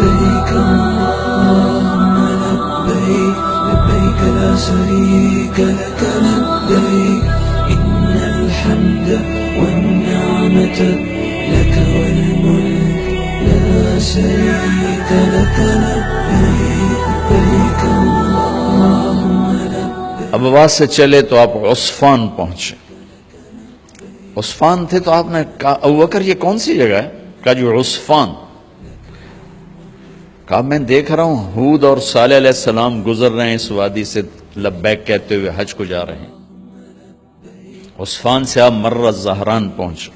لبيك اللهم لبيك لبيك لا شريك لك لبيك إن الحمد والنعمة لك والملك لا شريك لك لبيك لبيك اللهم لبيك. اب آواز سے چلے تو آپ عصفان پہنچے. عصفان تھے تو آپ نے کہا ابو بکر یہ کون سی جگہ ہے؟ کہا جو عصفان. کہا میں دیکھ رہا ہوں ہود اور صالح علیہ السلام گزر رہے ہیں اس وادی سے لبیک کہتے ہوئے حج کو جا رہے ہیں. عصفان سے آپ مر الزہران پہنچے،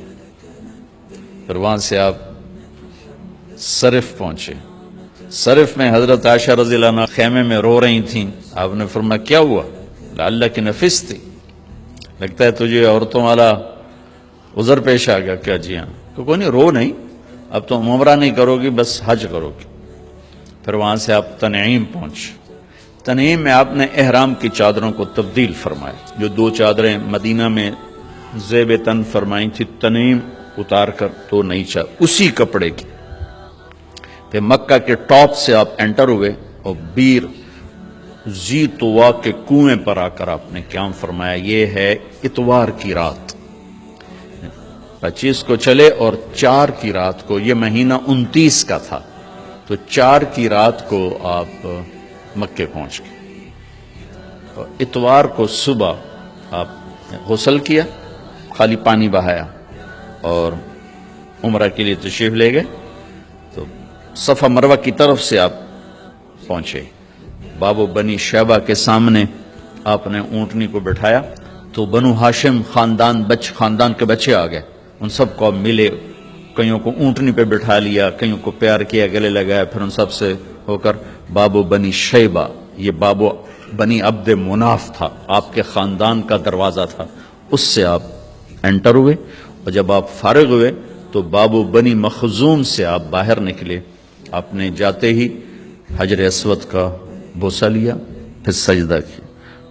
پھر وہاں سے آپ صرف پہنچے. صرف میں حضرت عائشہ رضی اللہ عنہ خیمے میں رو رہی تھیں. آپ نے فرمایا کیا ہوا؟ لعلک نفستی، لگتا ہے تجھے عورتوں والا عذر پیش آ گیا. کیا؟ جی ہاں. تو کوئی نہیں، رو نہیں، اب تو عمرہ نہیں کرو گی، بس حج کرو گی. پھر وہاں سے آپ تنعیم پہنچے. تنعیم میں آپ نے احرام کی چادروں کو تبدیل فرمایا. جو 2 چادریں مدینہ میں زیب تن فرمائی تھی، تنعیم اتار کر 2 نئی چادر اسی کپڑے کی. پھر مکہ کے ٹاپ سے آپ انٹر ہوئے اور بیر زی طوا کے کنویں پر آ کر آپ نے قیام فرمایا. یہ ہے اتوار کی رات. 25 کو چلے اور 4 کی رات کو، یہ مہینہ 29 کا تھا، تو 4 کی رات کو آپ مکے پہنچ گئے. اور اتوار کو صبح آپ غسل کیا، خالی پانی بہایا اور عمرہ کے لیے تشریف لے گئے. تو صفا مروہ کی طرف سے آپ پہنچے. باب و بنی شیبہ کے سامنے آپ نے اونٹنی کو بٹھایا تو بنو ہاشم خاندان کے بچے آ گئے. ان سب کو ملے، کئیوں کو اونٹنی پہ بٹھا لیا، کئیوں کو پیار کیا، گلے لگایا. پھر ان سب سے ہو کر باب و بنی شیبہ، یہ باب و بنی عبد مناف تھا، آپ کے خاندان کا دروازہ تھا، اس سے آپ انٹر ہوئے. اور جب آپ فارغ ہوئے تو باب و بنی مخزوم سے آپ باہر نکلے. آپ نے جاتے ہی حجر اسود کا بوسہ لیا، پھر سجدہ کیا،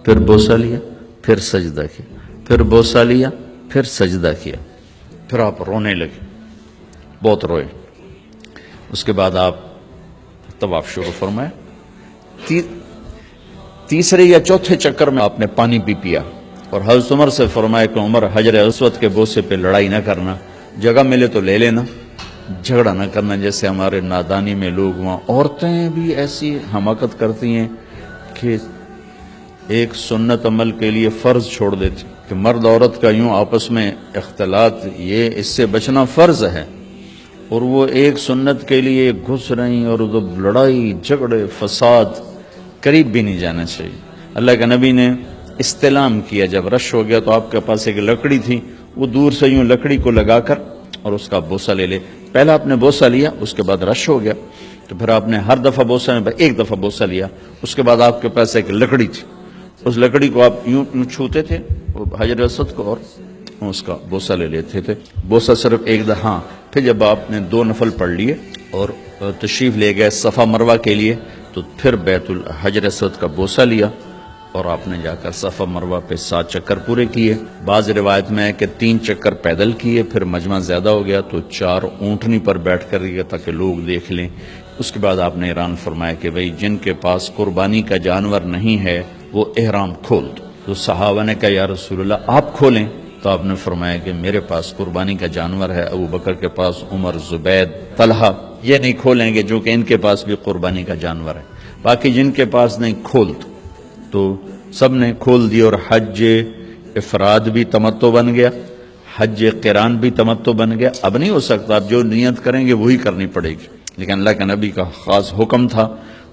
پھر بوسہ لیا، پھر سجدہ کیا، پھر بوسہ لیا، پھر سجدہ کیا. پھر آپ رونے لگے، بہت روئے. اس کے بعد آپ طواف شروع فرمایا. تیسرے یا چوتھے چکر میں آپ نے پانی بھی پیا اور حضرت عمر سے فرمایا کہ عمر حجر اسود کے بوسے پہ لڑائی نہ کرنا، جگہ ملے تو لے لینا، جھگڑا نہ کرنا. جیسے ہمارے نادانی میں لوگ وہاں عورتیں بھی ایسی حماقت کرتی ہیں کہ ایک سنت عمل کے لیے فرض چھوڑ دیتی کہ مرد عورت کا یوں آپس میں اختلاط، یہ اس سے بچنا فرض ہے، اور وہ ایک سنت کے لیے گھس رہی اور لڑائی جھگڑے فساد، قریب بھی نہیں جانا چاہیے. اللہ کے نبی نے استلام کیا. جب رش ہو گیا تو آپ کے پاس ایک لکڑی تھی، وہ دور سے یوں لکڑی کو لگا کر اور اس کا بوسہ لے لے. پہلا آپ نے بوسہ لیا، اس کے بعد رش ہو گیا تو پھر آپ نے ہر دفعہ بوسہ میں ایک دفعہ بوسہ لیا. اس کے بعد آپ کے پاس ایک لکڑی تھی، اس لکڑی کو آپ یوں چھوتے تھے وہ حجر اسود کو اور اس کا بوسہ لے لیتے تھے. بوسہ صرف ایک دفعہ. پھر جب آپ نے 2 نفل پڑھ لیے اور تشریف لے گئے صفا مروہ کے لیے تو پھر بیت الحجر اسود کا بوسہ لیا اور آپ نے جا کر صفا مروہ پہ 7 چکر پورے کیے. بعض روایت میں ہے کہ 3 چکر پیدل کیے، پھر مجمع زیادہ ہو گیا تو 4 اونٹنی پر بیٹھ کر گیا تاکہ لوگ دیکھ لیں. اس کے بعد آپ نے اعلان فرمایا کہ بھئی جن کے پاس قربانی کا جانور نہیں ہے وہ احرام کھول دو. تو صحابہ نے کہا یا رسول اللہ آپ کھولیں. تو آپ نے فرمایا کہ میرے پاس قربانی کا جانور ہے، ابو بکر کے پاس، عمر، زبید، طلحہ یہ نہیں کھولیں گے جو کہ ان کے پاس بھی قربانی کا جانور ہے، باقی جن کے پاس نہیں کھول دو. تو سب نے کھول دی اور حج افراد بھی تمتع بن گیا، حج قران بھی تمتع بن گیا. اب نہیں ہو سکتا، اب جو نیت کریں گے وہی کرنی پڑے گی، لیکن اللہ کے نبی کا خاص حکم تھا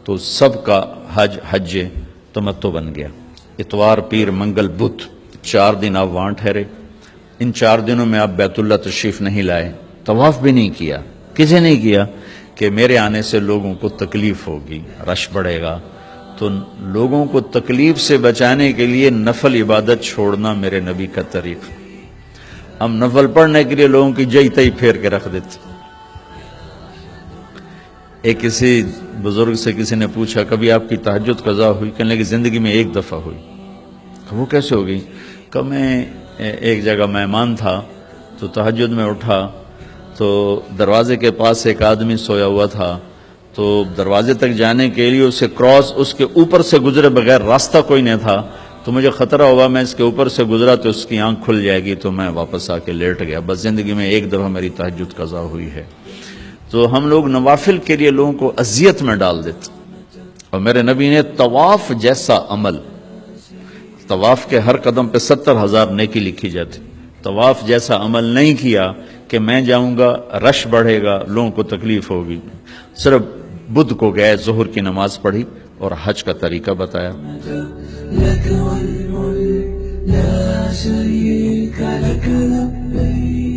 تو سب کا حج تمتع بن گیا. اتوار، پیر، منگل، بدھ 4 دن آپ وہاں ٹھہرے. ان 4 دنوں میں آپ بیت اللہ تشریف نہیں لائے، طواف بھی نہیں کیا. کسے نہیں کیا؟ کہ میرے آنے سے لوگوں کو تکلیف ہوگی، رش بڑھے گا. تو لوگوں کو تکلیف سے بچانے کے لیے نفل عبادت چھوڑنا میرے نبی کا طریقہ. ہم نفل پڑھنے کے لیے لوگوں کی جئی تئی پھیر کے رکھ دیتے. ایک کسی بزرگ سے کسی نے پوچھا کبھی آپ کی تہجد قضا ہوئی؟ کہنے لگے زندگی میں ایک دفعہ ہوئی. وہ کیسے ہو گئی؟ کہ میں ایک جگہ مہمان تھا تو تہجد میں اٹھا تو دروازے کے پاس ایک آدمی سویا ہوا تھا تو دروازے تک جانے کے لیے اسے کراس اس کے اوپر سے گزرے بغیر راستہ کوئی نہیں تھا، تو مجھے خطرہ ہوا میں اس کے اوپر سے گزرا تو اس کی آنکھ کھل جائے گی، تو میں واپس آ کے لیٹ گیا۔ بس زندگی میں ایک دفعہ میری تہجد قضا ہوئی ہے۔ تو ہم لوگ نوافل کے لیے لوگوں کو اذیت میں ڈال دیتے، اور میرے نبی نے طواف جیسا عمل، طواف کے ہر قدم پہ 70,000 نیکی لکھی جاتی، طواف جیسا عمل نہیں کیا کہ میں جاؤں گا رش بڑھے گا لوگوں کو تکلیف ہوگی۔ صرف بدھ کو گئے، ظہر کی نماز پڑھی اور حج کا طریقہ بتایا۔ لك والملك لا شريك لك لبيك